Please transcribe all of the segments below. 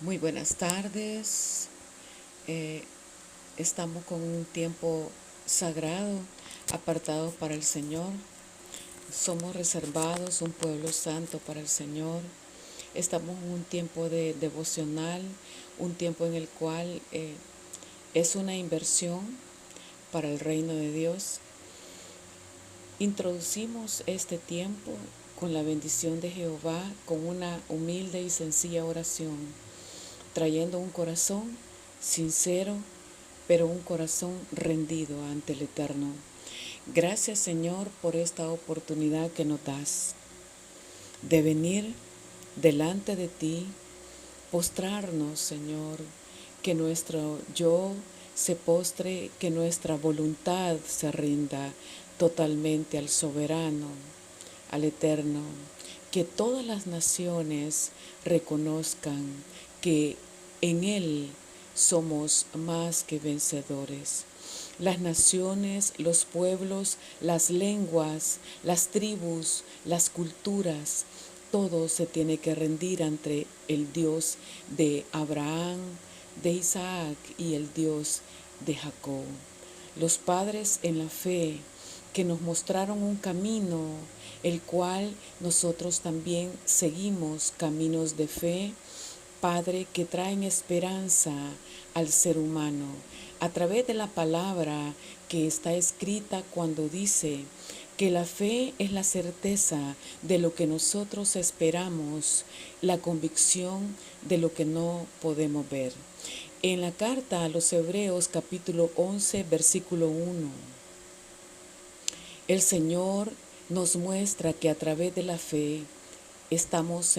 Muy buenas tardes. Eh, Estamos con un tiempo sagrado, apartado para el Señor. Somos reservados, un pueblo santo para el Señor. Estamos en un tiempo de devocional, un tiempo en el cual es una inversión para el reino de Dios. Introducimos este tiempo con la bendición de Jehová, con una humilde y sencilla oración, trayendo un corazón sincero, pero un corazón rendido ante el Eterno. Gracias, Señor, por esta oportunidad que nos das de venir delante de ti, postrarnos, Señor, que nuestro yo se postre, que nuestra voluntad se rinda totalmente al soberano, al Eterno, que todas las naciones reconozcan que en Él somos más que vencedores. Las naciones, los pueblos, las lenguas, las tribus, las culturas, todo se tiene que rendir ante el Dios de Abraham, de Isaac y el Dios de Jacob. Los padres en la fe que nos mostraron un camino, el cual nosotros también seguimos caminos de fe, Padre, que traen esperanza al ser humano a través de la palabra que está escrita cuando dice que la fe es la certeza de lo que nosotros esperamos, la convicción de lo que no podemos ver. En la carta a los Hebreos capítulo 11 versículo 1, el Señor nos muestra que a través de la fe estamos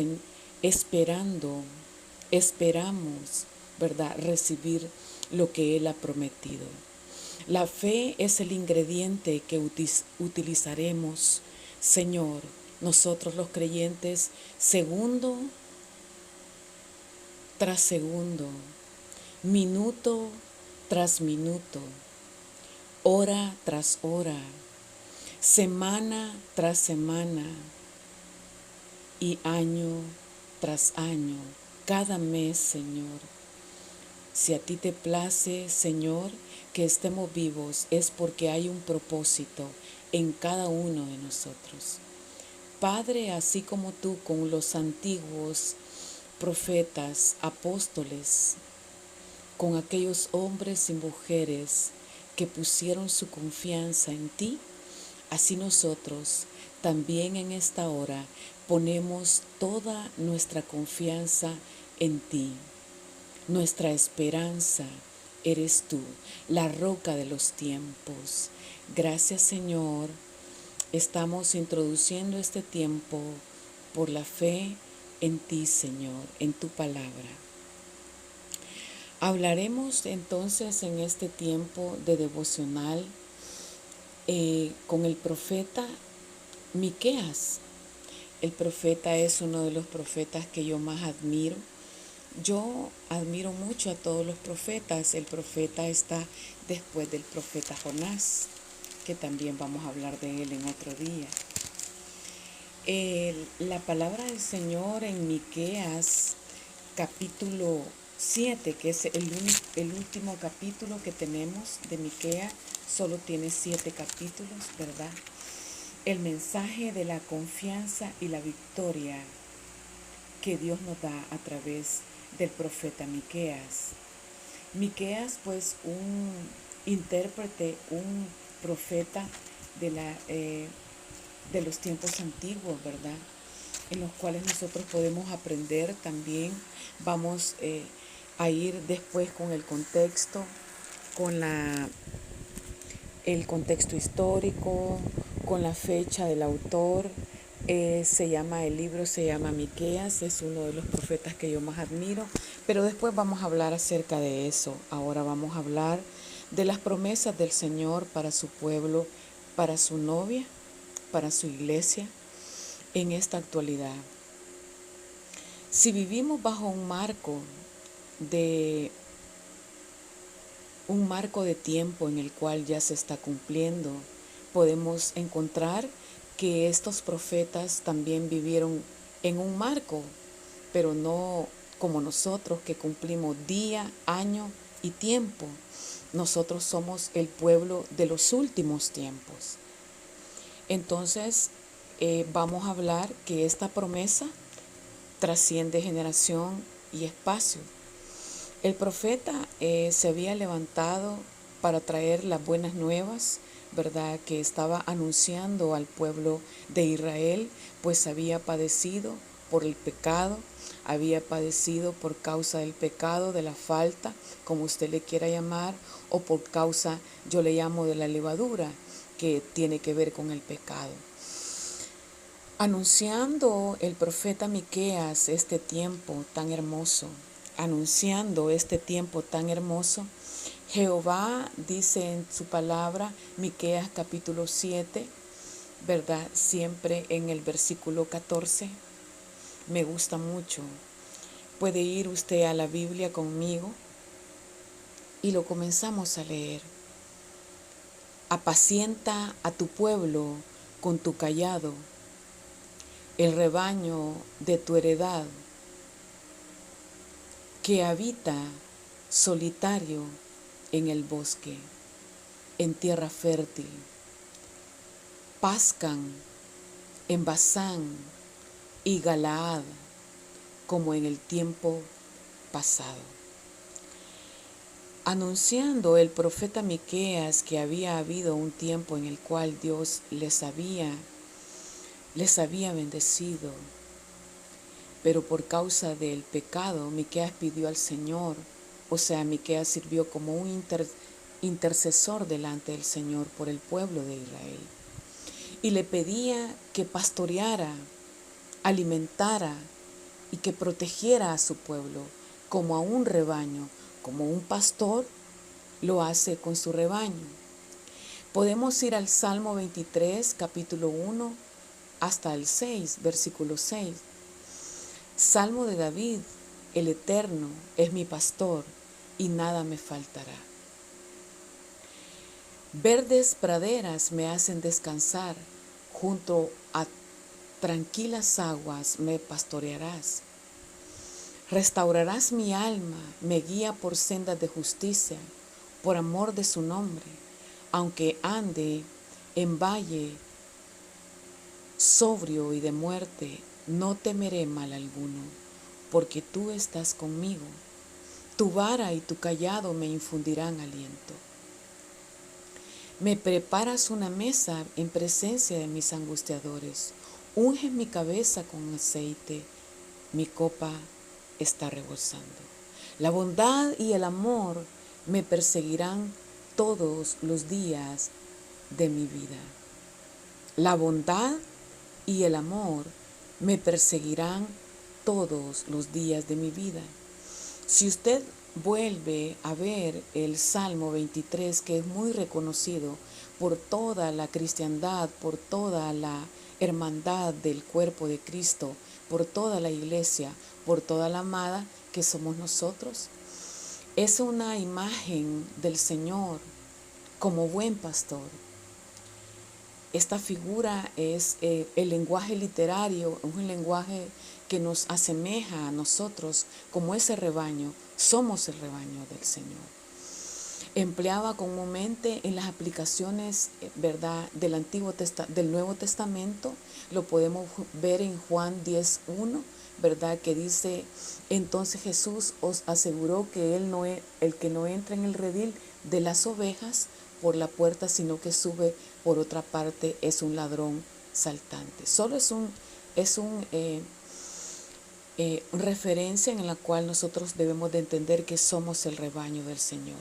esperamos, ¿verdad?, recibir lo que Él ha prometido. La fe es el ingrediente que utilizaremos, Señor, nosotros los creyentes, segundo tras segundo, minuto tras minuto, hora tras hora, semana tras semana y año tras año, cada mes, Señor. Si a ti te place, Señor, que estemos vivos, es porque hay un propósito en cada uno de nosotros. Padre, así como tú con los antiguos profetas, apóstoles, con aquellos hombres y mujeres que pusieron su confianza en ti, así nosotros también en esta hora ponemos toda nuestra confianza en ti. Nuestra esperanza eres tú, la roca de los tiempos. Gracias, Señor. Estamos introduciendo este tiempo por la fe en ti, Señor, en tu palabra. Hablaremos entonces en este tiempo de devocional con el profeta Miqueas. El profeta es uno de los profetas que yo más admiro. Yo admiro mucho a todos los profetas. El profeta está después del profeta Jonás, que también vamos a hablar de él en otro día. La palabra del Señor en Miqueas capítulo 7, que es el último capítulo que tenemos de Miqueas, solo tiene 7 capítulos, ¿verdad? El mensaje de la confianza y la victoria que Dios nos da a través del profeta Miqueas. Miqueas, pues, un intérprete, un profeta de los tiempos antiguos, ¿verdad?, en los cuales nosotros podemos aprender también. Vamos a ir después con el contexto, con el contexto histórico, con la fecha del autor. El libro se llama Miqueas, es uno de los profetas que yo más admiro, pero después vamos a hablar acerca de eso. Ahora vamos a hablar de las promesas del Señor para su pueblo, para su novia, para su iglesia en esta actualidad. Si vivimos bajo de un marco de tiempo en el cual ya se está cumpliendo, podemos encontrar que estos profetas también vivieron en un marco, pero no como nosotros que cumplimos día, año y tiempo. Nosotros somos el pueblo de los últimos tiempos. Entonces, vamos a hablar que esta promesa trasciende generación y espacio. El profeta se había levantado para traer las buenas nuevas, ¿verdad? Que estaba anunciando al pueblo de Israel, pues había padecido por el pecado, había padecido por causa del pecado, de la falta, como usted le quiera llamar, o por causa, yo le llamo, de la levadura, que tiene que ver con el pecado. Anunciando el profeta Miqueas este tiempo tan hermoso, anunciando este tiempo tan hermoso, Jehová dice en su palabra, Miqueas capítulo 7, ¿verdad? Siempre en el versículo 14, me gusta mucho. Puede ir usted a la Biblia conmigo y lo comenzamos a leer. Apacienta a tu pueblo con tu cayado, el rebaño de tu heredad, que habita solitario en el bosque, en tierra fértil. Pascan en Basán y Galaad como en el tiempo pasado. Anunciando el profeta Miqueas que había habido un tiempo en el cual Dios les había bendecido, pero por causa del pecado, Miqueas pidió al Señor, o sea, Miqueas sirvió como un intercesor delante del Señor por el pueblo de Israel. Y le pedía que pastoreara, alimentara y que protegiera a su pueblo como a un rebaño, como un pastor lo hace con su rebaño. Podemos ir al Salmo 23, capítulo 1, hasta el 6, versículo 6. Salmo de David, el Eterno es mi pastor y nada me faltará. Verdes praderas me hacen descansar, junto a tranquilas aguas me pastorearás. Restaurarás mi alma, me guía por sendas de justicia, por amor de su nombre, aunque ande en valle sobrio y de muerte, no temeré mal alguno, porque tú estás conmigo. Tu vara y tu cayado me infundirán aliento. Me preparas una mesa en presencia de mis angustiadores. Unges mi cabeza con aceite, mi copa está rebosando. La bondad y el amor me perseguirán todos los días de mi vida. La bondad y el amor me perseguirán todos los días de mi vida. Si usted vuelve a ver el Salmo 23, que es muy reconocido por toda la cristiandad, por toda la hermandad del cuerpo de Cristo, por toda la iglesia, por toda la amada que somos nosotros, es una imagen del Señor como buen pastor. Esta figura es el lenguaje literario, es un lenguaje que nos asemeja a nosotros como ese rebaño. Somos el rebaño del Señor. Empleaba comúnmente en las aplicaciones, ¿verdad?, del Nuevo Testamento. Lo podemos ver en Juan 10:1, ¿verdad?, que dice: entonces Jesús os aseguró que el que no entra en el redil de las ovejas por la puerta, sino que sube por otra parte, es un ladrón saltante. Solo es una referencia en la cual nosotros debemos de entender que somos el rebaño del Señor.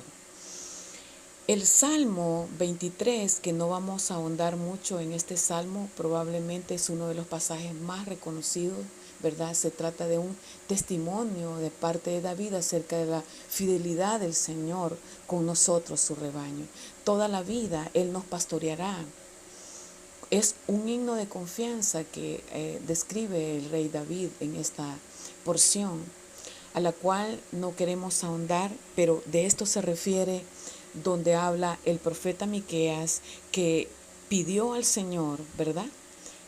El Salmo 23, que no vamos a ahondar mucho en este Salmo, probablemente es uno de los pasajes más reconocidos, ¿verdad? Se trata de un testimonio de parte de David acerca de la fidelidad del Señor con nosotros, su rebaño. Toda la vida Él nos pastoreará. Es un himno de confianza que describe el rey David en esta porción, a la cual no queremos ahondar, pero de esto se refiere donde habla el profeta Miqueas, que pidió al Señor, ¿verdad?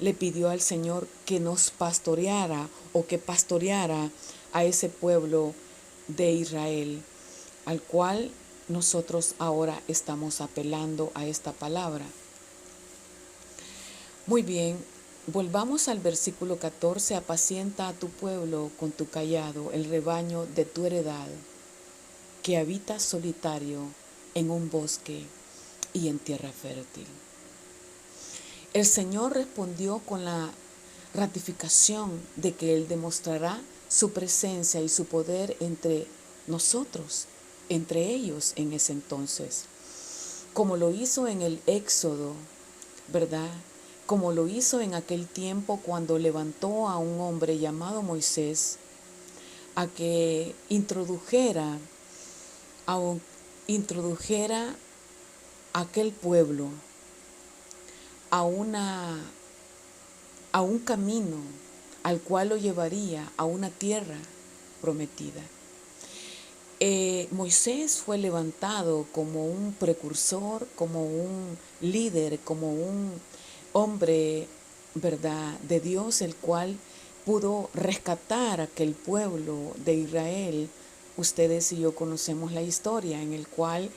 Le pidió al Señor que nos pastoreara o que pastoreara a ese pueblo de Israel, al cual nosotros ahora estamos apelando a esta palabra. Muy bien, volvamos al versículo 14. Apacienta a tu pueblo con tu cayado, el rebaño de tu heredad, que habita solitario en un bosque y en tierra fértil. El Señor respondió con la ratificación de que Él demostrará su presencia y su poder entre nosotros, entre ellos en ese entonces, como lo hizo en el Éxodo, ¿verdad? Como lo hizo en aquel tiempo cuando levantó a un hombre llamado Moisés a que introdujera a aquel pueblo a un camino al cual lo llevaría a una tierra prometida. Moisés fue levantado como un precursor, como un líder, como un hombre, ¿verdad?, de Dios, el cual pudo rescatar a aquel pueblo de Israel. Ustedes y yo conocemos la historia en el cual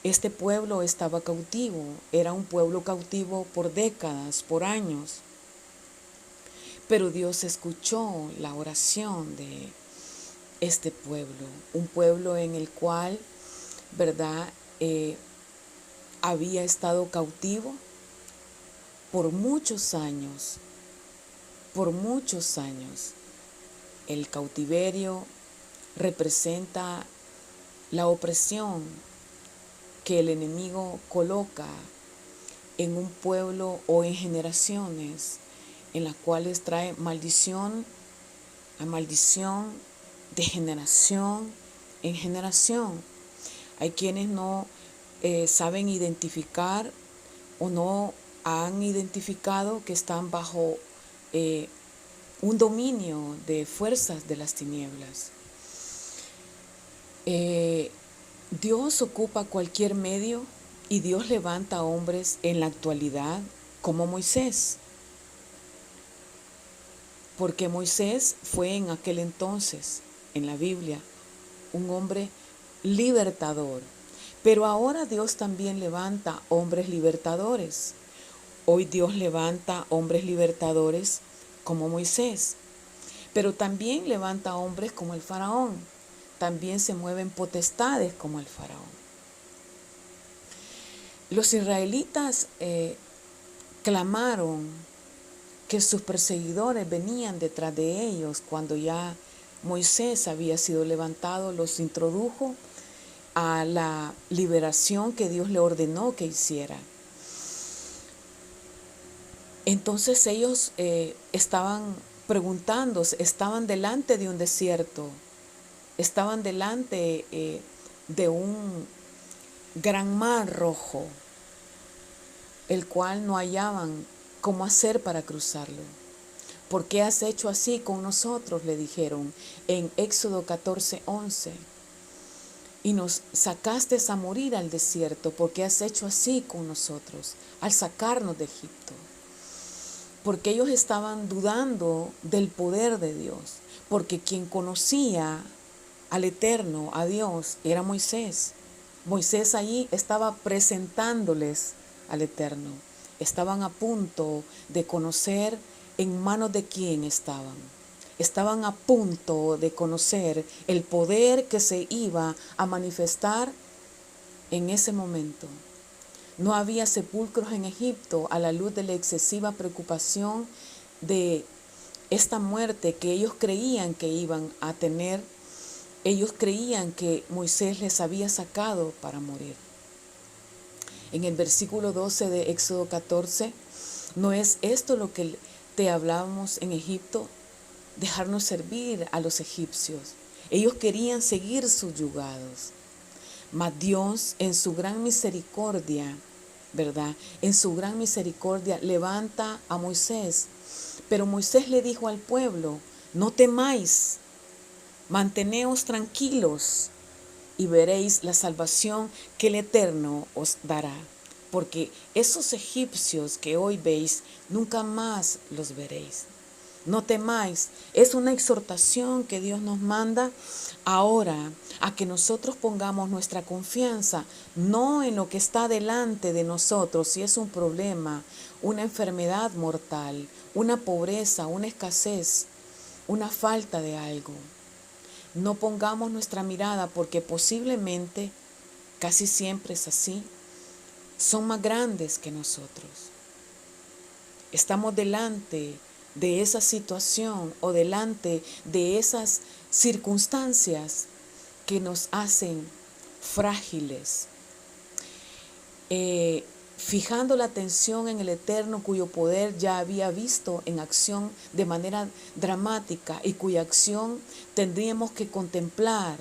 este pueblo estaba cautivo, era un pueblo cautivo por décadas, por años. Pero Dios escuchó la oración de este pueblo, un pueblo en el cual, ¿verdad?, había estado cautivo por muchos años, por muchos años. El cautiverio representa la opresión que el enemigo coloca en un pueblo o en generaciones, en las cuales trae maldición a maldición, de generación en generación. Hay quienes no saben identificar o no han identificado que están bajo un dominio de fuerzas de las tinieblas. Dios ocupa cualquier medio y Dios levanta a hombres en la actualidad como Moisés. Porque Moisés fue en aquel entonces, en la Biblia, un hombre libertador. Pero ahora Dios también levanta hombres libertadores. Hoy Dios levanta hombres libertadores como Moisés. Pero también levanta hombres como el faraón. También se mueven potestades como el faraón. Los israelitas clamaron que sus perseguidores venían detrás de ellos cuando ya Moisés había sido levantado, los introdujo a la liberación que Dios le ordenó que hiciera. Entonces ellos estaban preguntándose, estaban delante de un desierto, estaban delante de un gran mar rojo, el cual no hallaban cómo hacer para cruzarlo. ¿Por qué has hecho así con nosotros?, le dijeron en Éxodo 14:11. Y nos sacaste a morir al desierto. ¿Por qué has hecho así con nosotros al sacarnos de Egipto? Porque ellos estaban dudando del poder de Dios. Porque quien conocía al Eterno, a Dios, era Moisés. Moisés allí estaba presentándoles al Eterno. Estaban a punto de conocer en manos de quién estaban. Estaban a punto de conocer el poder que se iba a manifestar en ese momento. No había sepulcros en Egipto a la luz de la excesiva preocupación de esta muerte que ellos creían que iban a tener. Ellos creían que Moisés les había sacado para morir. En el versículo 12 de Éxodo 14, ¿no es esto lo que te hablábamos en Egipto? Dejarnos servir a los egipcios. Ellos querían seguir subyugados. Mas Dios, en su gran misericordia, ¿verdad?, en su gran misericordia levanta a Moisés. Pero Moisés le dijo al pueblo: no temáis, manteneos tranquilos y veréis la salvación que el Eterno os dará. Porque esos egipcios que hoy veis, nunca más los veréis. No temáis. Es una exhortación que Dios nos manda ahora a que nosotros pongamos nuestra confianza no en lo que está delante de nosotros, si es un problema, una enfermedad mortal, una pobreza, una escasez, una falta de algo. No pongamos nuestra mirada porque posiblemente, casi siempre es así, son más grandes que nosotros. Estamos delante de esa situación o delante de esas circunstancias que nos hacen frágiles. Fijando la atención en el Eterno, cuyo poder ya había visto en acción de manera dramática y cuya acción tenemos que contemplar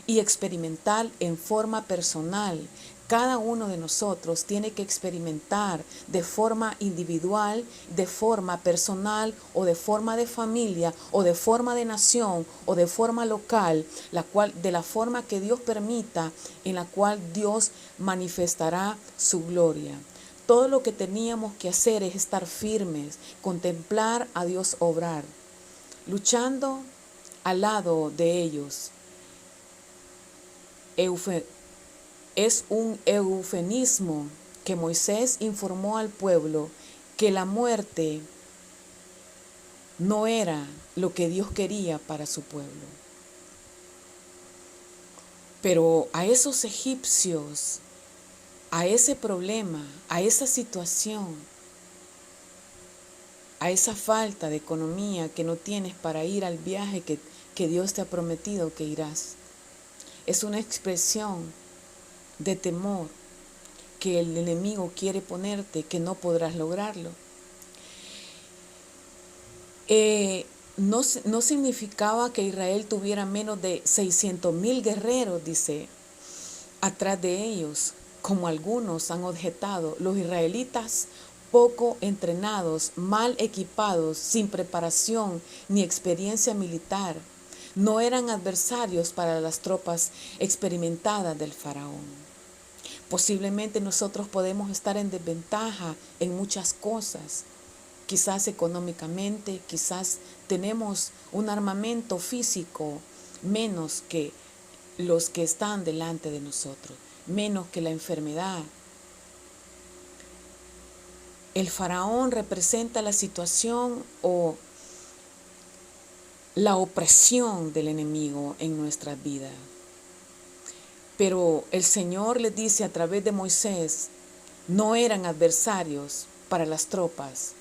y experimentar en forma personal. Cada uno de nosotros tiene que experimentar de forma individual, de forma personal o de forma de familia o de forma de nación o de forma local, de la forma que Dios permita, en la cual Dios manifestará su gloria. Todo lo que teníamos que hacer es estar firmes, contemplar a Dios obrar, luchando al lado de ellos. Es un eufemismo que Moisés informó al pueblo que la muerte no era lo que Dios quería para su pueblo. Pero a esos egipcios, a ese problema, a esa situación, a esa falta de economía que no tienes para ir al viaje que Dios te ha prometido que irás, es una expresión de temor que el enemigo quiere ponerte, que no podrás lograrlo. No significaba que Israel tuviera menos de 600,000 guerreros, dice, atrás de ellos, como algunos han objetado. Los israelitas, poco entrenados, mal equipados, sin preparación ni experiencia militar, no eran adversarios para las tropas experimentadas del faraón. Posiblemente nosotros podemos estar en desventaja en muchas cosas, quizás económicamente, quizás tenemos un armamento físico menos que los que están delante de nosotros, menos que la enfermedad. El faraón representa la situación o la opresión del enemigo en nuestras vidas. Pero el Señor les dice a través de Moisés, no eran adversarios para las tropas.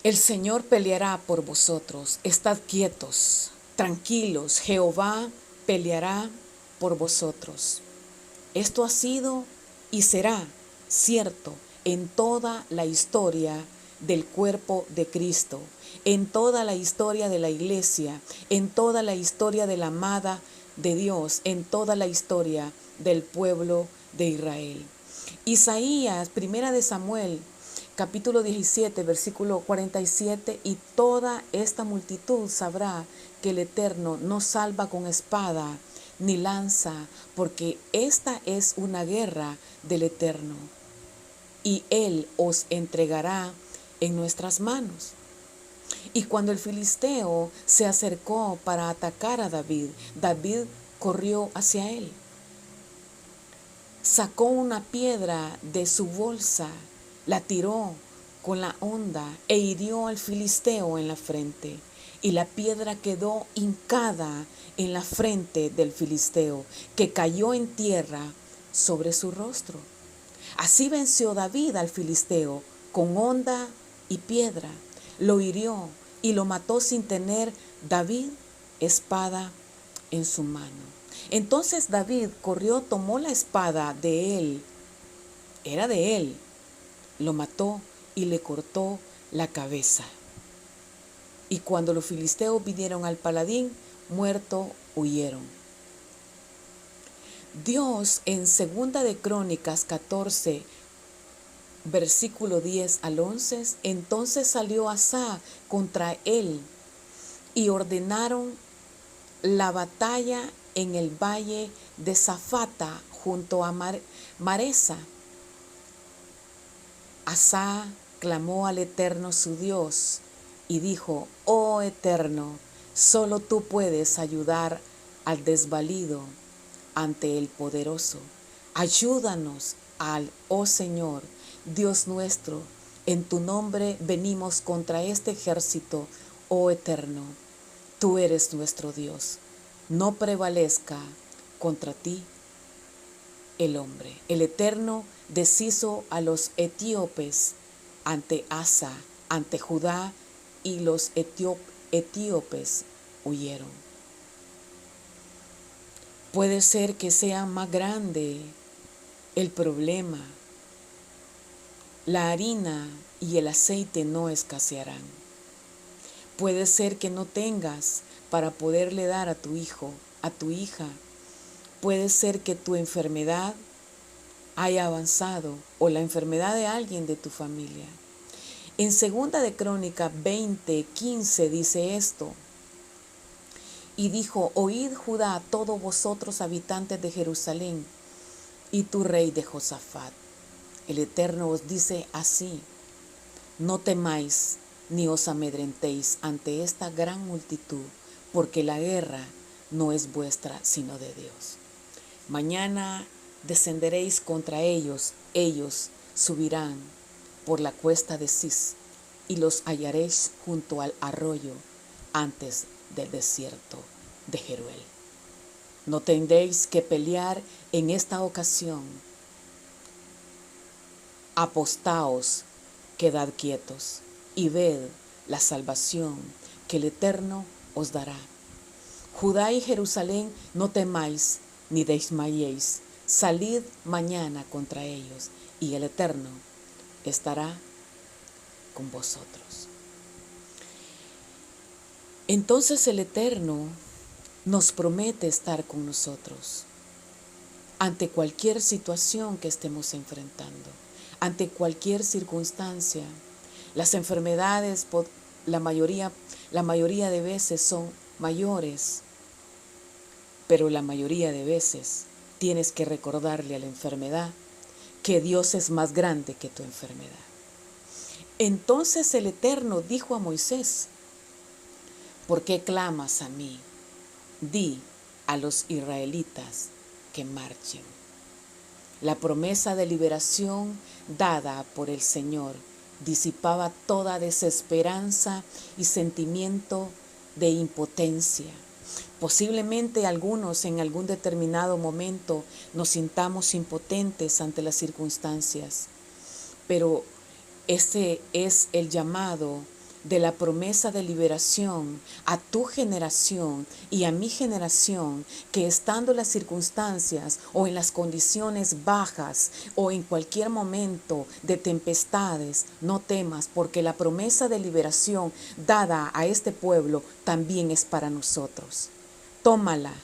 El Señor peleará por vosotros, estad quietos, tranquilos, Jehová peleará por vosotros. Esto ha sido y será cierto en toda la historia del cuerpo de Cristo, en toda la historia de la iglesia, en toda la historia de la amada de Dios, en toda la historia del pueblo de Israel. Isaías, 1 de Samuel, capítulo 17, versículo 47, y toda esta multitud sabrá que el Eterno no salva con espada ni lanza, porque esta es una guerra del Eterno, y Él os entregará en nuestras manos. Y cuando el filisteo se acercó para atacar a David, David corrió hacia él. Sacó una piedra de su bolsa, la tiró con la honda e hirió al filisteo en la frente. Y la piedra quedó hincada en la frente del filisteo, que cayó en tierra sobre su rostro. Así venció David al filisteo con honda y piedra. Lo hirió y lo mató sin tener David espada en su mano. Entonces David corrió, tomó la espada de él, era de él, lo mató y le cortó la cabeza. Y cuando los filisteos vinieron al paladín, muerto huyeron. Dios en 2 de Crónicas 14, versículo 10 al 11, entonces salió Asa contra él y ordenaron la batalla en el valle de Zafata junto a Maresa. Asa clamó al Eterno su Dios y dijo: oh Eterno, solo tú puedes ayudar al desvalido ante el poderoso. Ayúdanos oh Señor, Dios nuestro, en tu nombre venimos contra este ejército, oh Eterno. Tú eres nuestro Dios. No prevalezca contra ti el hombre. El Eterno deshizo a los etíopes ante Asa, ante Judá, y los etíopes huyeron. Puede ser que sea más grande el problema. La harina y el aceite no escasearán. Puede ser que no tengas para poderle dar a tu hijo, a tu hija. Puede ser que tu enfermedad haya avanzado o la enfermedad de alguien de tu familia. En 2 de Crónicas 20:15 dice esto: y dijo: oíd Judá, todos vosotros habitantes de Jerusalén, y tu rey de Josafat. El Eterno os dice así: no temáis ni os amedrentéis ante esta gran multitud, porque la guerra no es vuestra sino de Dios. Mañana descenderéis contra ellos, ellos subirán por la cuesta de Cis, y los hallaréis junto al arroyo antes del desierto de Jeruel. No tendréis que pelear en esta ocasión. Apostaos, quedad quietos y ved la salvación que el Eterno os dará. Judá y Jerusalén, no temáis ni desmayéis. Salid mañana contra ellos, y el Eterno estará con vosotros. Entonces el Eterno nos promete estar con nosotros ante cualquier situación que estemos enfrentando, ante cualquier circunstancia. Las enfermedades, la mayoría de veces son mayores, pero la mayoría de veces tienes que recordarle a la enfermedad que Dios es más grande que tu enfermedad. Entonces el Eterno dijo a Moisés: ¿por qué clamas a mí? Di a los israelitas que marchen. La promesa de liberación dada por el Señor disipaba toda desesperanza y sentimiento de impotencia. Posiblemente algunos en algún determinado momento nos sintamos impotentes ante las circunstancias, pero ese es el llamado de la promesa de liberación a tu generación y a mi generación, que estando en las circunstancias o en las condiciones bajas o en cualquier momento de tempestades, no temas, porque la promesa de liberación dada a este pueblo también es para nosotros. Tómala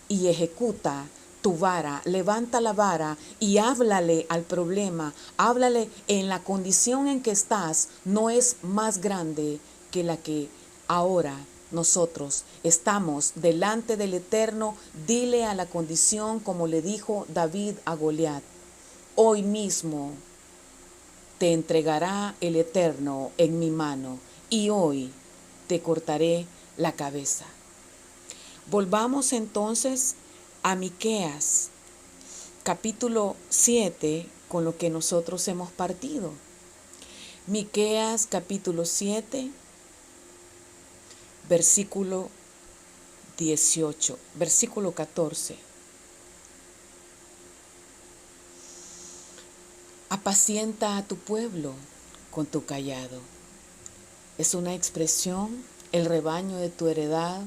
y ejecuta tu vara, levanta la vara y háblale al problema, háblale en la condición en que estás, no es más grande que la que ahora nosotros estamos delante del Eterno. Dile a la condición como le dijo David a Goliat: hoy mismo te entregará el Eterno en mi mano y hoy te cortaré la cabeza. Volvamos entonces a Miqueas, capítulo 7, con lo que nosotros hemos partido. Miqueas, capítulo 7, versículo 18, versículo 14. Apacienta a tu pueblo con tu cayado. Es una expresión, el rebaño de tu heredad,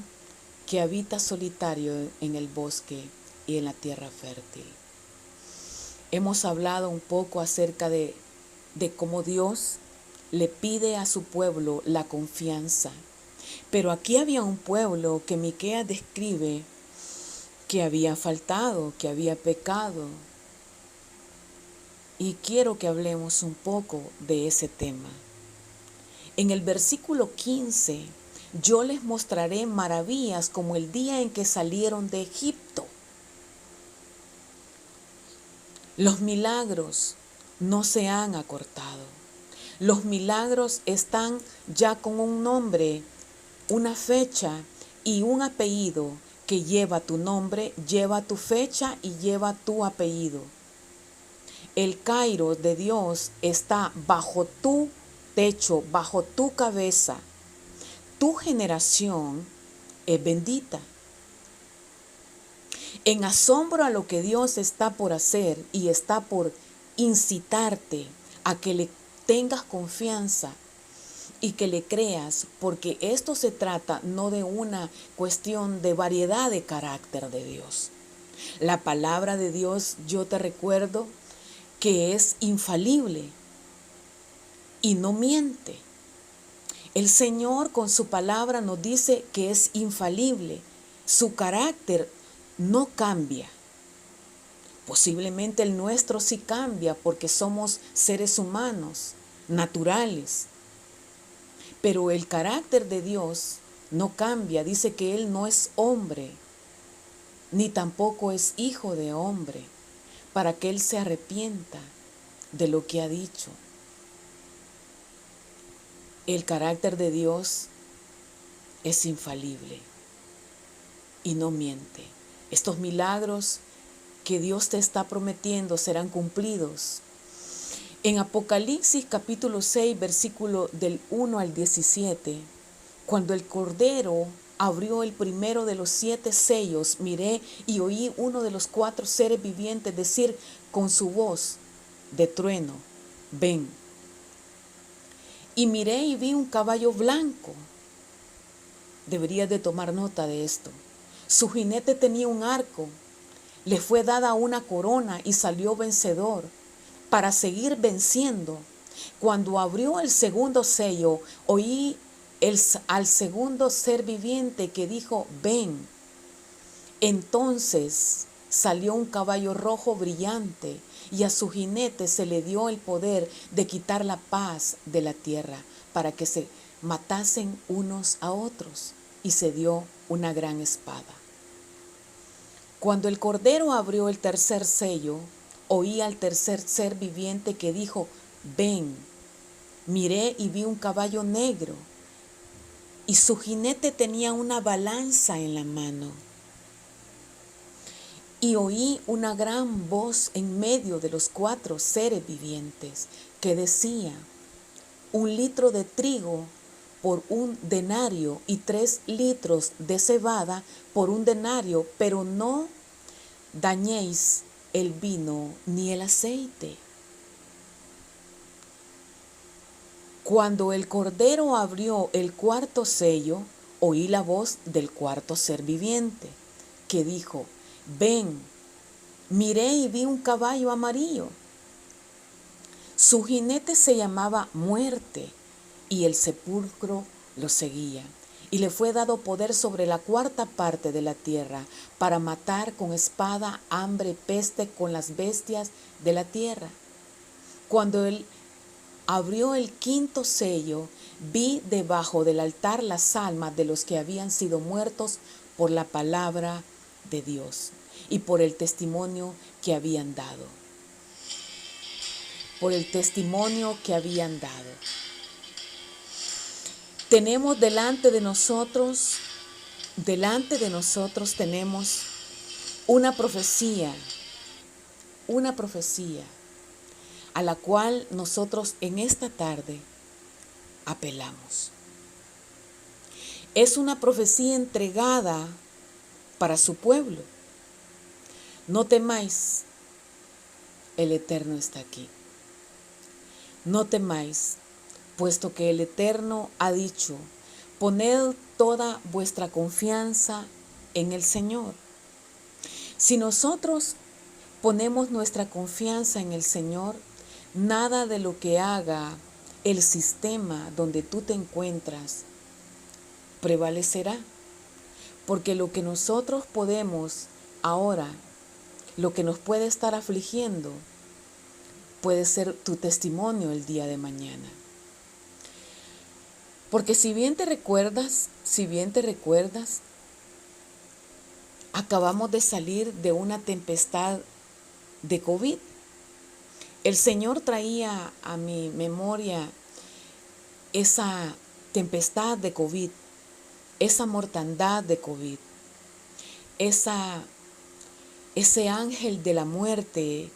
que habita solitario en el bosque y en la tierra fértil. Hemos hablado un poco acerca de cómo Dios le pide a su pueblo la confianza. Pero aquí había un pueblo que Miqueas describe que había faltado, que había pecado. Y quiero que hablemos un poco de ese tema. En el versículo 15, yo les mostraré maravillas como el día en que salieron de Egipto. Los milagros no se han acortado. Los milagros están ya con un nombre, una fecha y un apellido que lleva tu nombre, lleva tu fecha y lleva tu apellido. El Kairos de Dios está bajo tu techo, bajo tu cabeza. Tu generación es bendita. En asombro a lo que Dios está por hacer y está por incitarte a que le tengas confianza y que le creas, porque esto se trata no de una cuestión de variedad de carácter de Dios. La palabra de Dios, yo te recuerdo que es infalible y no miente. El Señor con su palabra nos dice que es infalible. Su carácter no cambia. Posiblemente el nuestro sí cambia porque somos seres humanos, naturales. Pero el carácter de Dios no cambia. Dice que Él no es hombre, ni tampoco es hijo de hombre, para que Él se arrepienta de lo que ha dicho. El carácter de Dios es infalible y no miente. Estos milagros que Dios te está prometiendo serán cumplidos. En Apocalipsis capítulo 6, versículo del 1 al 17, cuando el Cordero abrió el primero de los 7 sellos, miré y oí uno de los 4 seres vivientes decir con su voz de trueno, ven. Y miré y vi un caballo blanco. Deberías de tomar nota de esto. Su jinete tenía un arco. Le fue dada una corona y salió vencedor para seguir venciendo. Cuando abrió el segundo sello, oí al segundo ser viviente que dijo, ven. Entonces salió un caballo rojo brillante y a su jinete se le dio el poder de quitar la paz de la tierra para que se matasen unos a otros, y se dio una gran espada. Cuando el Cordero abrió el tercer sello, oí al tercer ser viviente que dijo, ven. Miré y vi un caballo negro, y su jinete tenía una balanza en la mano. Y oí una gran voz en medio de los 4 seres vivientes que decía, 1 litro de trigo por 1 denario y 3 litros de cebada por 1 denario, pero no dañéis el vino ni el aceite. Cuando el Cordero abrió el 4.º sello, oí la voz del 4.º ser viviente que dijo, ven. Miré y vi un caballo amarillo. Su jinete se llamaba Muerte y el sepulcro lo seguía. Y le fue dado poder sobre la 4ª parte de la tierra para matar con espada, hambre, peste con las bestias de la tierra. Cuando él abrió el 5.º sello, vi debajo del altar las almas de los que habían sido muertos por la palabra de Dios y por el testimonio que habían dado. Por el testimonio que habían dado. Tenemos delante de nosotros tenemos una profecía a la cual nosotros en esta tarde apelamos. Es una profecía entregada para su pueblo. No temáis, el Eterno está aquí. No temáis, puesto que el Eterno ha dicho, poned toda vuestra confianza en el Señor. Si nosotros ponemos nuestra confianza en el Señor, nada de lo que haga el sistema donde tú te encuentras prevalecerá. Porque lo que nosotros podemos ahora, lo que nos puede estar afligiendo, puede ser tu testimonio el día de mañana. Porque si bien te recuerdas, acabamos de salir de una tempestad de COVID. El Señor traía a mi memoria esa tempestad de COVID, esa mortandad de COVID, ese ángel de la muerte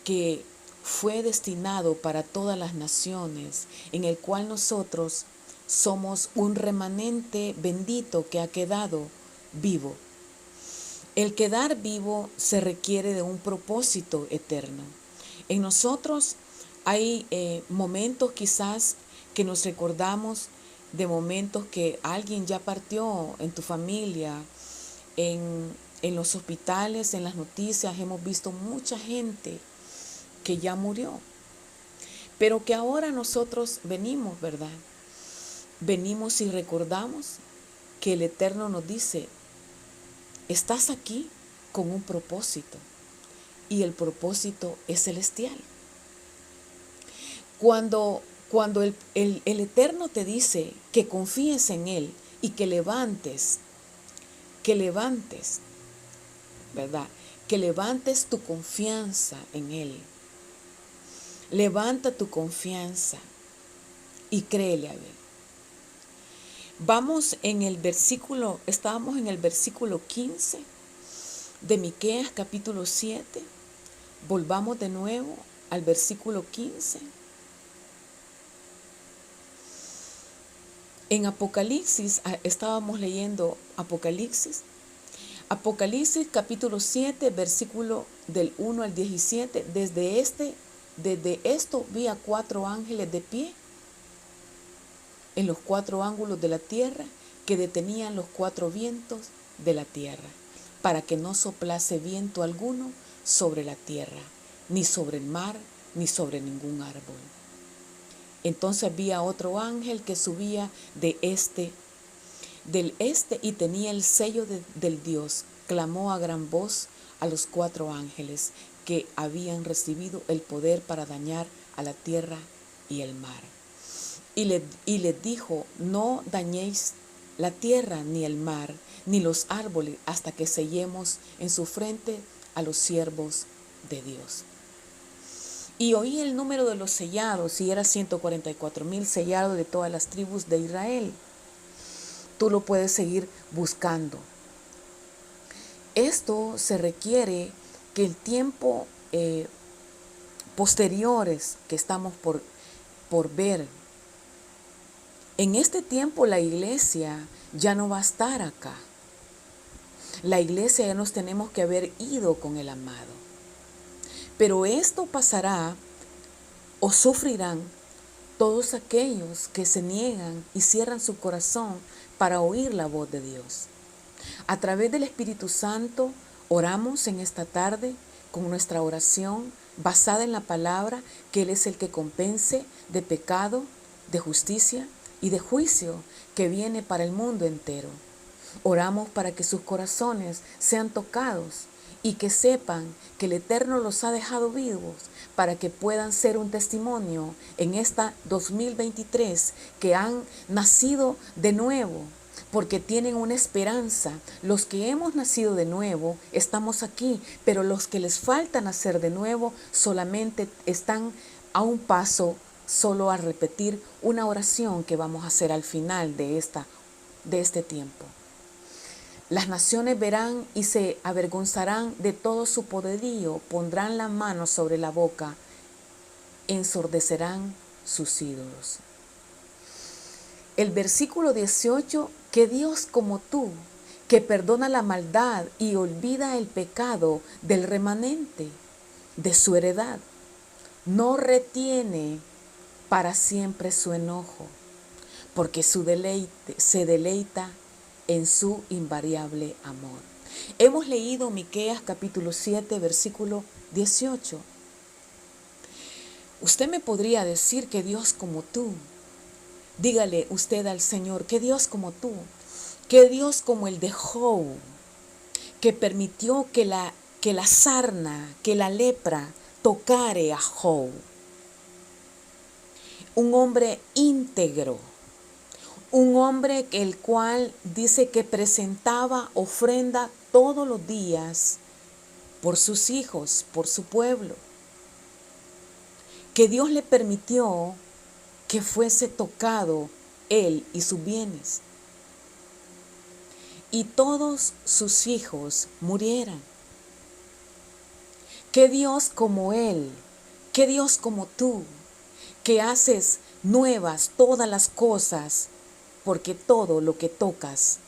que fue destinado para todas las naciones, en el cual nosotros somos un remanente bendito que ha quedado vivo. El quedar vivo se requiere de un propósito eterno. En nosotros hay momentos quizás que nos recordamos de momentos que alguien ya partió en tu familia, en los hospitales, en las noticias, hemos visto mucha gente que ya murió, pero que ahora nosotros venimos, ¿verdad? Venimos y recordamos que el Eterno nos dice, estás aquí con un propósito, y el propósito es celestial. Cuando el Eterno te dice que confíes en Él y que levantes, ¿verdad? Que levantes tu confianza en Él. Levanta tu confianza y créele a Él. Estábamos en el versículo 15 de Miqueas capítulo 7. Volvamos de nuevo al versículo 15. En Apocalipsis, estábamos leyendo Apocalipsis capítulo 7, versículo del 1 al 17. Desde esto vi a 4 ángeles de pie en los 4 ángulos de la tierra, que detenían los 4 vientos de la tierra, para que no soplase viento alguno sobre la tierra, ni sobre el mar, ni sobre ningún árbol. Entonces vi a otro ángel que subía del este, y tenía el sello del Dios. Clamó a gran voz a los 4 ángeles que habían recibido el poder para dañar a la tierra y el mar. Y les dijo, no dañéis la tierra, ni el mar, ni los árboles, hasta que sellemos en su frente a los siervos de Dios. Y oí el número de los sellados, y era 144,000 sellados de todas las tribus de Israel. Tú lo puedes seguir buscando. Esto se requiere que el tiempo posteriores que estamos por ver, en este tiempo la iglesia ya no va a estar acá. La iglesia ya nos tenemos que haber ido con el amado. Pero esto pasará o sufrirán todos aquellos que se niegan y cierran su corazón para oír la voz de Dios. A través del Espíritu Santo oramos en esta tarde con nuestra oración basada en la palabra, que Él es el que compense de pecado, de justicia y de juicio que viene para el mundo entero. Oramos para que sus corazones sean tocados y que sepan que el Eterno los ha dejado vivos, para que puedan ser un testimonio en esta 2023, que han nacido de nuevo, porque tienen una esperanza. Los que hemos nacido de nuevo estamos aquí, pero los que les falta nacer de nuevo solamente están a un paso, solo a repetir una oración que vamos a hacer al final de este tiempo. Las naciones verán y se avergonzarán de todo su poderío, pondrán la mano sobre la boca, ensordecerán sus ídolos. El versículo 18, que Dios como tú, que perdona la maldad y olvida el pecado del remanente de su heredad, no retiene para siempre su enojo, porque se deleita en su invariable amor. Hemos leído Miqueas capítulo 7, versículo 18. Usted me podría decir que Dios como tú. Dígale usted al Señor, que Dios como tú, que Dios como el de Job, que permitió que la sarna, que la lepra tocare a Job. Un hombre íntegro, un hombre el cual dice que presentaba ofrenda todos los días por sus hijos, por su pueblo. que Dios le permitió que fuese tocado él y sus bienes, y todos sus hijos murieran. ¿Qué Dios como Él? ¿Qué Dios como tú? Que haces nuevas todas las cosas, porque todo lo que tocas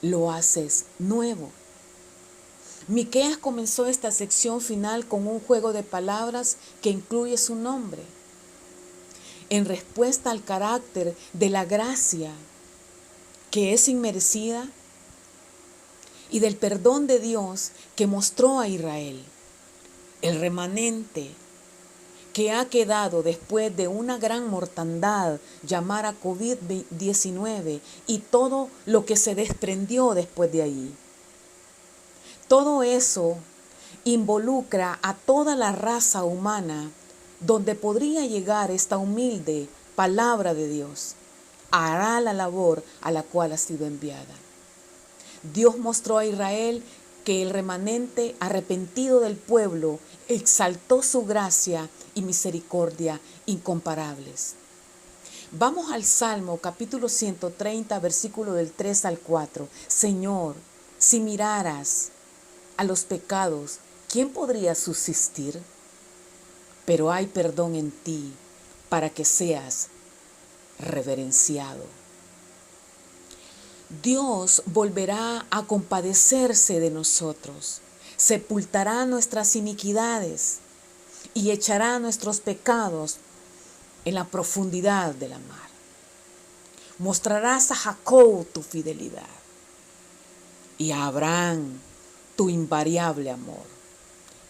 lo haces nuevo. Miqueas comenzó esta sección final con un juego de palabras que incluye su nombre, en respuesta al carácter de la gracia que es inmerecida y del perdón de Dios que mostró a Israel. El remanente que ha quedado después de una gran mortandad llamada COVID-19 y todo lo que se desprendió después de ahí. Todo eso involucra a toda la raza humana donde podría llegar esta humilde palabra de Dios. Hará la labor a la cual ha sido enviada. Dios mostró a Israel que el remanente arrepentido del pueblo exaltó su gracia y misericordia incomparables. Vamos al Salmo capítulo 130, versículo del 3 al 4. Señor, si miraras a los pecados, ¿quién podría subsistir? Pero hay perdón en ti para que seas reverenciado. Dios volverá a compadecerse de nosotros, sepultará nuestras iniquidades y echará nuestros pecados en la profundidad de la mar. Mostrarás a Jacob tu fidelidad y a Abraham tu invariable amor,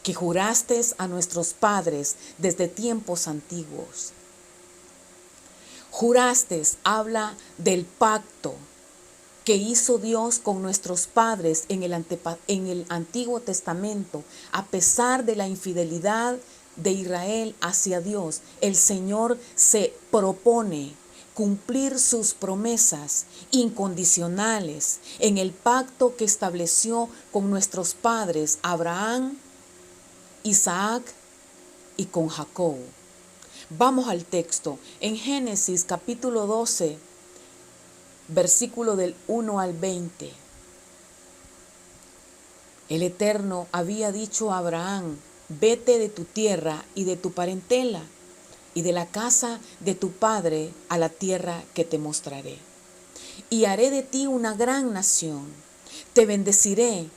que juraste a nuestros padres desde tiempos antiguos. Juraste, habla del pacto que hizo Dios con nuestros padres en el Antiguo Testamento. A pesar de la infidelidad de Israel hacia Dios, el Señor se propone cumplir sus promesas incondicionales en el pacto que estableció con nuestros padres Abraham, Isaac y con Jacob. Vamos al texto. En Génesis capítulo 12, versículo del 1 al 20. El Eterno había dicho a Abraham: vete de tu tierra y de tu parentela y de la casa de tu padre a la tierra que te mostraré. Y haré de ti una gran nación. Te bendeciré,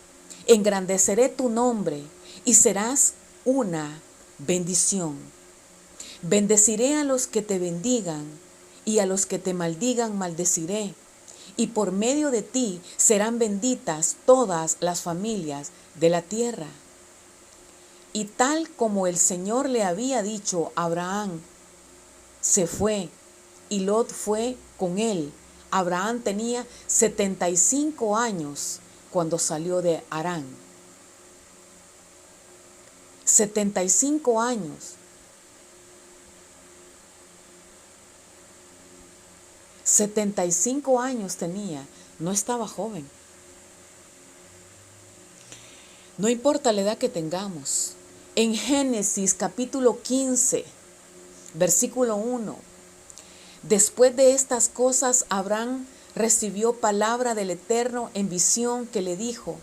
engrandeceré tu nombre y serás una bendición. Bendeciré a los que te bendigan y a los que te maldigan maldeciré. Y por medio de ti serán benditas todas las familias de la tierra. Y tal como el Señor le había dicho a Abraham, se fue y Lot fue con él. Abraham tenía 75 años cuando salió de Harán. 75 años. 75 años tenía, no estaba joven. No importa la edad que tengamos. En Génesis capítulo 15, versículo 1. Después de estas cosas, Abraham recibió palabra del Eterno en visión que le dijo: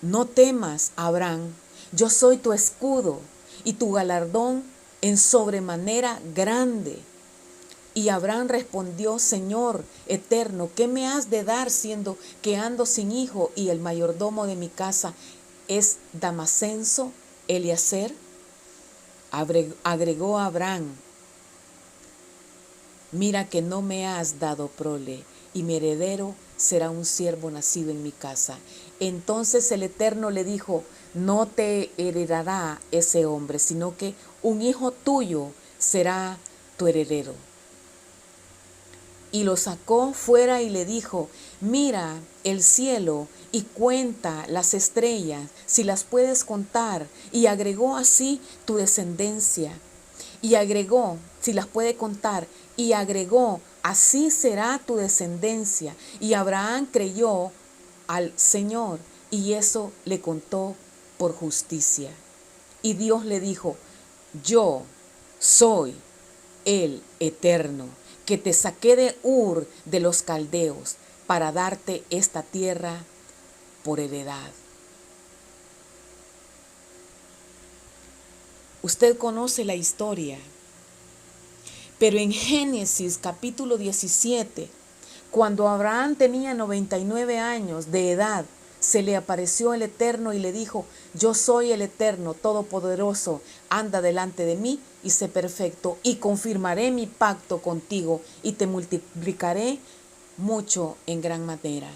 no temas, Abraham, yo soy tu escudo y tu galardón en sobremanera grande. Y Abraham respondió: Señor eterno, ¿qué me has de dar siendo que ando sin hijo y el mayordomo de mi casa es Damasenso Eliezer? Agregó Abraham: mira que no me has dado prole y mi heredero será un siervo nacido en mi casa. Entonces el Eterno le dijo: no te heredará ese hombre, sino que un hijo tuyo será tu heredero. Y lo sacó fuera y le dijo: mira el cielo y cuenta las estrellas, si las puedes contar. Y agregó: así tu descendencia. Y agregó: si las puede contar. Y agregó: así será tu descendencia. Y Abraham creyó al Señor y eso le contó por justicia. Y Dios le dijo: Yo soy el Eterno, que te saqué de Ur de los Caldeos para darte esta tierra por heredad. Usted conoce la historia, pero en Génesis capítulo 17, cuando Abraham tenía 99 años de edad, se le apareció el Eterno y le dijo: yo soy el Eterno Todopoderoso, anda delante de mí y sé perfecto, y confirmaré mi pacto contigo y te multiplicaré mucho en gran manera.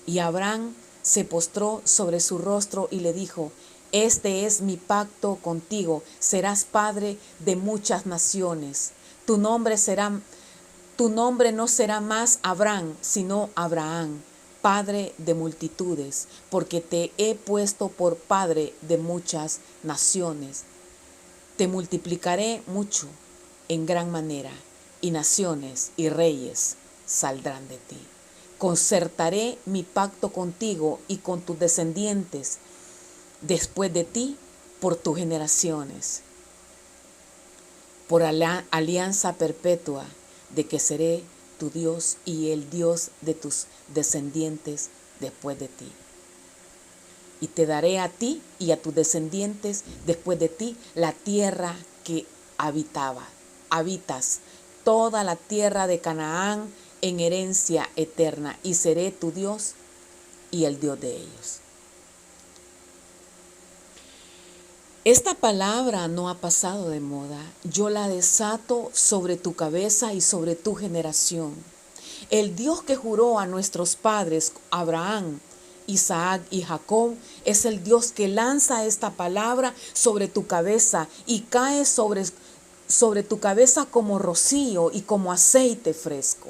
Y Abraham se postró sobre su rostro y le dijo: este es mi pacto contigo, serás padre de muchas naciones. Tu nombre no será más Abraham, sino Abraham, padre de multitudes, porque te he puesto por padre de muchas naciones. Te multiplicaré mucho en gran manera, y naciones y reyes saldrán de ti. Concertaré mi pacto contigo y con tus descendientes después de ti por tus generaciones, por alianza perpetua, de que seré tu Dios y el Dios de tus descendientes después de ti. Y te daré a ti y a tus descendientes después de ti la tierra que habitas, toda la tierra de Canaán en herencia eterna, y seré tu Dios y el Dios de ellos. Esta palabra no ha pasado de moda. Yo la desato sobre tu cabeza y sobre tu generación. El Dios que juró a nuestros padres, Abraham, Isaac y Jacob, es el Dios que lanza esta palabra sobre tu cabeza y cae sobre tu cabeza como rocío y como aceite fresco.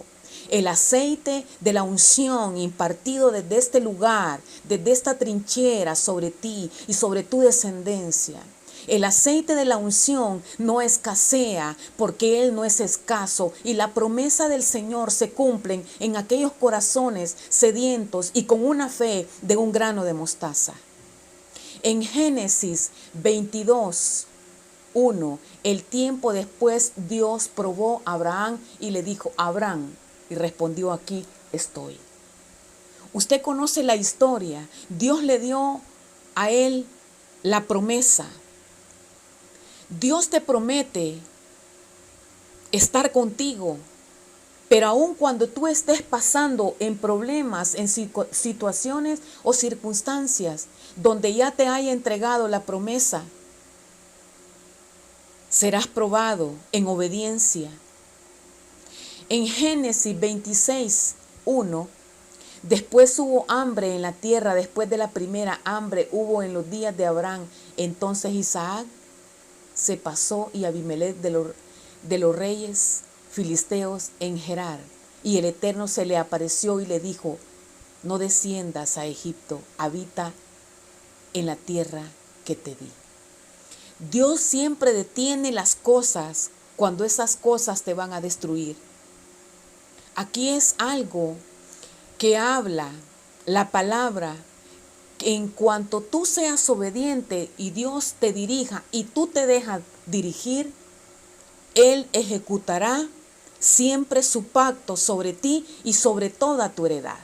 El aceite de la unción impartido desde este lugar, desde esta trinchera sobre ti y sobre tu descendencia. El aceite de la unción no escasea porque Él no es escaso, y la promesa del Señor se cumple en aquellos corazones sedientos y con una fe de un grano de mostaza. En Génesis 22:1, el tiempo después Dios probó a Abraham y le dijo: Abraham, y respondió: aquí estoy. Usted conoce la historia. Dios le dio a él la promesa. Dios te promete estar contigo, pero aun cuando tú estés pasando en problemas, en situaciones o circunstancias donde ya te haya entregado la promesa, serás probado en obediencia. En Génesis 26:1, después hubo hambre en la tierra, después de la primera hambre hubo en los días de Abraham. Entonces Isaac se pasó y Abimelech de los reyes filisteos en Gerar. Y el Eterno se le apareció y le dijo: no desciendas a Egipto, habita en la tierra que te di. Dios siempre detiene las cosas cuando esas cosas te van a destruir. Aquí es algo que habla la palabra. En cuanto tú seas obediente y Dios te dirija y tú te dejas dirigir, Él ejecutará siempre su pacto sobre ti y sobre toda tu heredad.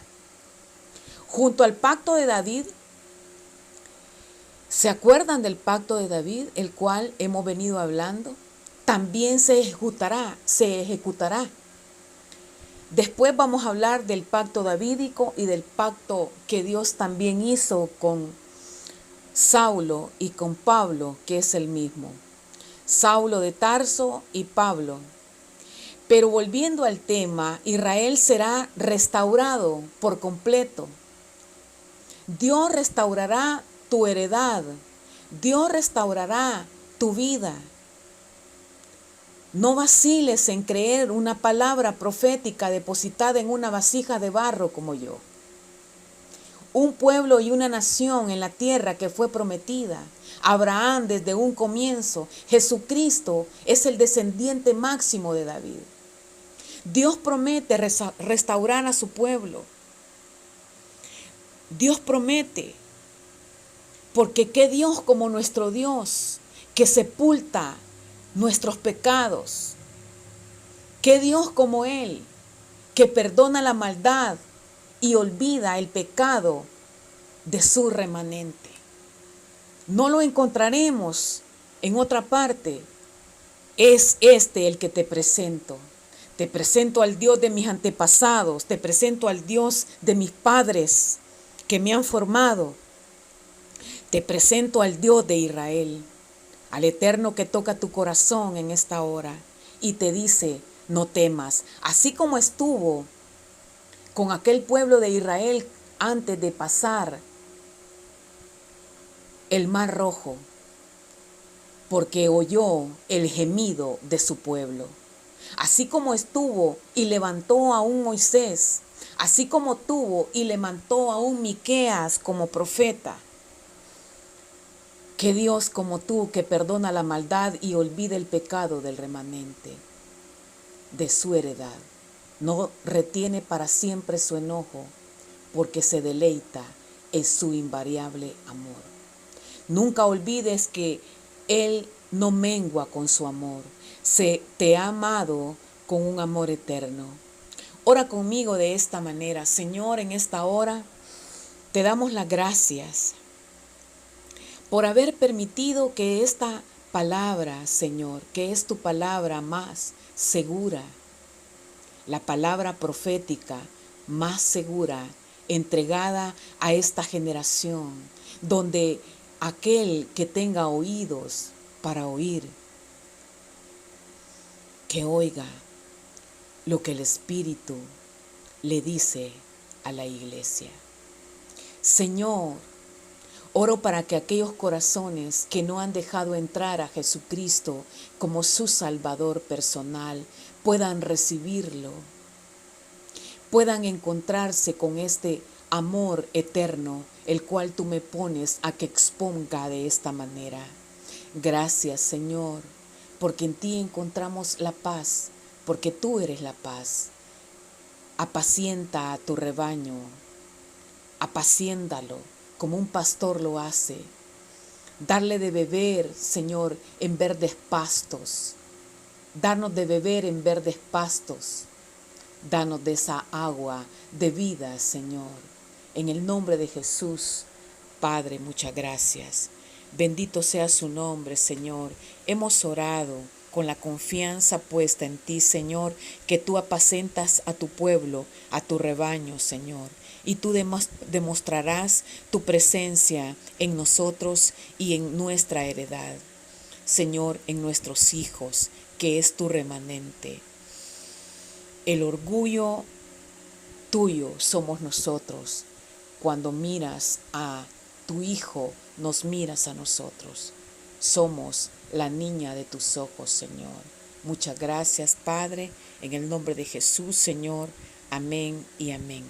Junto al pacto de David, ¿se acuerdan del pacto de David, el cual hemos venido hablando? También se ejecutará. Después vamos a hablar del pacto davídico y del pacto que Dios también hizo con Saulo y con Pablo, que es el mismo. Saulo de Tarso y Pablo. Pero volviendo al tema, Israel será restaurado por completo. Dios restaurará tu heredad. Dios restaurará tu vida. No vaciles en creer una palabra profética depositada en una vasija de barro como yo. Un pueblo y una nación en la tierra que fue prometida. Abraham desde un comienzo. Jesucristo es el descendiente máximo de David. Dios promete restaurar a su pueblo. Dios promete, porque qué Dios como nuestro Dios, que sepulta nuestros pecados. ¿Qué Dios como Él, que perdona la maldad y olvida el pecado de su remanente? No lo encontraremos en otra parte. Es este el que te presento. Te presento al Dios de mis antepasados, te presento al Dios de mis padres que me han formado. Te presento al Dios de Israel, al Eterno que toca tu corazón en esta hora y te dice, no temas. Así como estuvo con aquel pueblo de Israel antes de pasar el Mar Rojo, porque oyó el gemido de su pueblo. Así como estuvo y levantó a un Moisés, así como tuvo y levantó a un Miqueas como profeta. Que Dios como tú, que perdona la maldad y olvida el pecado del remanente de su heredad, no retiene para siempre su enojo, porque se deleita en su invariable amor. Nunca olvides que Él no mengua con su amor. Te ha amado con un amor eterno. Ora conmigo de esta manera. Señor, en esta hora te damos las gracias por haber permitido que esta palabra, Señor, que es tu palabra más segura, la palabra profética más segura, entregada a esta generación, donde aquel que tenga oídos para oír, que oiga lo que el Espíritu le dice a la iglesia. Señor, oro para que aquellos corazones que no han dejado entrar a Jesucristo como su Salvador personal puedan recibirlo, puedan encontrarse con este amor eterno, el cual tú me pones a que exponga de esta manera. Gracias, Señor, porque en ti encontramos la paz, porque tú eres la paz. Apacienta a tu rebaño, apaciéndalo como un pastor lo hace. Darle de beber, Señor, en verdes pastos. Darnos de beber en verdes pastos. Danos de esa agua de vida, Señor. En el nombre de Jesús, Padre, muchas gracias. Bendito sea su nombre, Señor. Hemos orado con la confianza puesta en ti, Señor, que tú apacentas a tu pueblo, a tu rebaño, Señor. Y tú demostrarás tu presencia en nosotros y en nuestra heredad. Señor, en nuestros hijos, que es tu remanente. El orgullo tuyo somos nosotros. Cuando miras a tu hijo, nos miras a nosotros. Somos la niña de tus ojos, Señor. Muchas gracias, Padre, en el nombre de Jesús, Señor. Amén y amén.